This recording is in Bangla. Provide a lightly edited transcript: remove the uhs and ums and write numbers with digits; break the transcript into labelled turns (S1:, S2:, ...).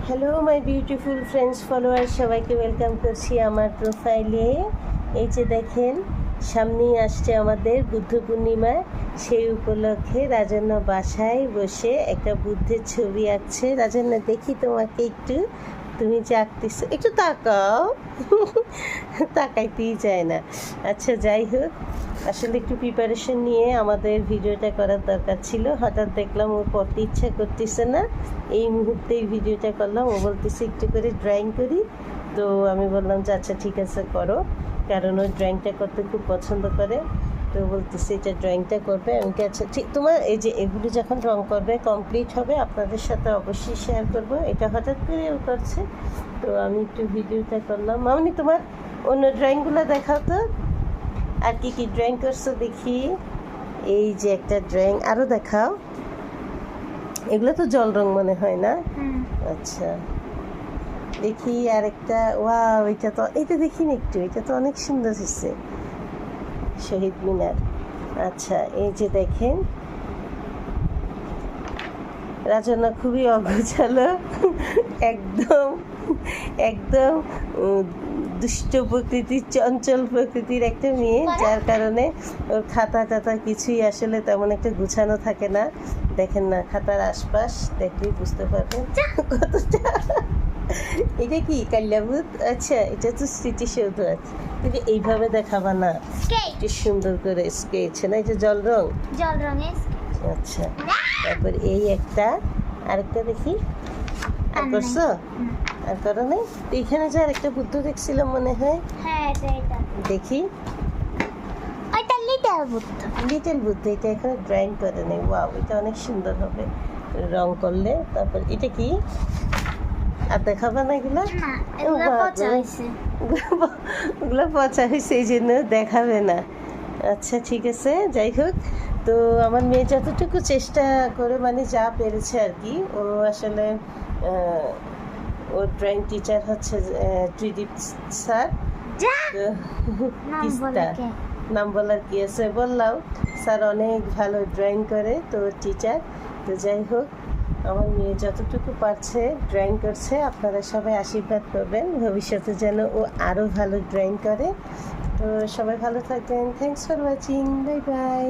S1: Hello my beautiful friends follower, সবাইকে ওয়েলকাম করছি আমার প্রোফাইলে। এই যে দেখেন, সামনেই আসছে আমাদের বুদ্ধ পূর্ণিমা। সেই উপলক্ষে রাজন্য বাসায় বসে একটা বুদ্ধের ছবি আঁকছে। রাজন্য, দেখি তোমাকে একটু, তুমি যে আঁকতেছো, একটু তাকাও। তাকাইতেই যায় না। আচ্ছা, যাই হোক, আসলে একটু প্রিপারেশন নিয়ে আমাদের ভিডিওটা করার দরকার ছিল। হঠাৎ দেখলাম ও পড়তে ইচ্ছা করতেছে না, এই মুহূর্তে এই ভিডিওটা করলাম। ও বলতেছে একটু করে ড্রয়িং করি, তো আমি বললাম যে আচ্ছা ঠিক আছে করো, কারণ ও ড্রয়িংটা করতে খুব পছন্দ করে। তো বলতেছে এটা ড্রয়িংটা করবে। আমি কি আচ্ছা ঠিক, তোমার এই যে এগুলো যখন রং করবে কমপ্লিট হবে আপনাদের সাথে অবশ্যই শেয়ার করব। এটা হঠাৎ করে ও করছে, তো আমি একটু ভিডিওটা করলাম। মামনি, তোমার অন্য ড্রয়িংগুলো দেখাও তো, আর কি কি ড্রয়িং করছো দেখি। এই যে একটা ড্রয়িং, আরও দেখাও। এগুলো তো জল রং মনে হয় না? আচ্ছা, দেখি আরেকটা। ওয়াও, এটা তো, এটা দেখিনি একটু, এটা তো অনেক সুন্দর হয়েছে, শহীদ মিনার। আচ্ছা, এই যে দেখেন, রাজনা খুবই অগোছালো, একদম একদম দুষ্ট প্রকৃতির, চঞ্চল প্রকৃতির একটা মেয়ে, যার কারণে ওর খাতা টাতা কিছুই আসলে তেমন একটা গুছানো থাকে না। দেখেন না, খাতার আশপাশ দেখলেই বুঝতে পারবেন কতটা। এটা কি কাল্যাবুত? আচ্ছা, এটা তো স্মৃতিসৌধ আছে। তুমি এইভাবে দেখাবা না, একটু সুন্দর করে স্কেচ না, এটা জল রং,
S2: জল রঙের।
S1: আচ্ছা। তারপর এই একটা, আরেকটা দেখি। আর করছো? আর করো নাই? এইখানে যে আরেকটা বুদ্ধ দেখছিলাম মনে হয়।
S2: হ্যাঁ, এটা
S1: দেখি,
S2: ওইটা লিটল বুদ্ধ।
S1: লিটল বুদ্ধ। এটা এখানে ড্রয়িং করে নেই। ওয়াও, এটা অনেক সুন্দর হবে রং করলে। তারপর এটা কি? আর দেখাবে না এগুলো?
S2: না, এগুলো পচা হয়েছে।
S1: ওগুলো পচা হয়েছে, এই জন্য দেখাবে না। আচ্ছা ঠিক আছে, যাই হোক। তো আমার মেয়ে যতটুকু চেষ্টা করে, মানে যা পেরেছে আর কি। ও আসলে ওর ড্রয়িং টিচার হচ্ছে ত্রিদীপ স্যার। তিস্তা, নাম বলার কি আছে, বললাম। স্যার অনেক ভালো ড্রয়িং করে, তো টিচার। তো যাই হোক, আমার মেয়ে যতটুকু পারছে ড্রয়িং করছে। আপনারা সবাই আশীর্বাদ করবেন ভবিষ্যতে যেন ও আরও ভালো ড্রয়িং করে। তো সবাই ভালো থাকবেন। Thanks for watching, bye bye.